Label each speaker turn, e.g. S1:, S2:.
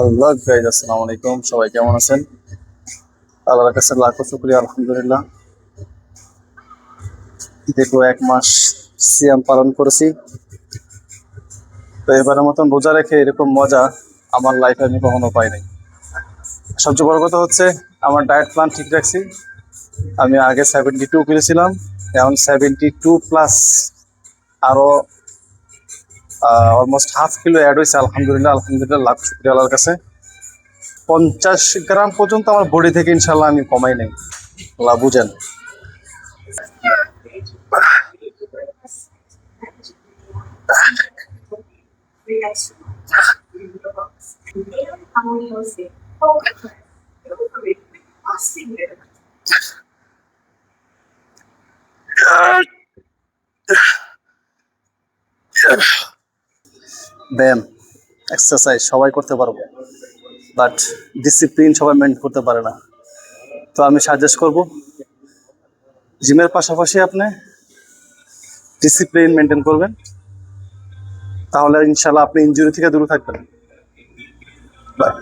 S1: আল্লাহ guys, আসসালামু আলাইকুম। সবাই কেমন আছেন? আল্লাহর কাছে লাখো শুকরিয়া, আলহামদুলিল্লাহ। দীর্ঘ 1 মাস সিয়াম পালন করেছি। তো এবারের মতন রোজা রেখে এরকম মজা আমার লাইফে আমি কখনো পাই নাই। সবচেয়ে বড় কথা হচ্ছে আমার ডায়েট প্ল্যান ঠিক রাখছি। আমি আগে 72 কিলো ছিলাম, এখন 72+। আরো অলমোস্ট হাফ কিলো অ্যাড হয়েছে। আলহামদুলিল্লাহ, আলহামদুলিল্লাহ, লাখ শুকরিয়া আল্লাহর কাছে। 50 গ্রাম পর্যন্ত আমার বডি থেকে ইনশাল্লাহ আমি কমাই নাই। আল্লাহ বুঝেন। ব্যায়াম, এক্সারসাইজ সবাই করতে পারবো, বাট ডিসিপ্লিন সবাই মেনটেন করতে পারে না। তো আমি সাজেস্ট করব, জিমের পাশাপাশি আপনি ডিসিপ্লিন মেনটেন করবেন, তাহলে ইনশাল্লাহ আপনি ইনজুরি থেকে দূরে থাকবেন। বাই।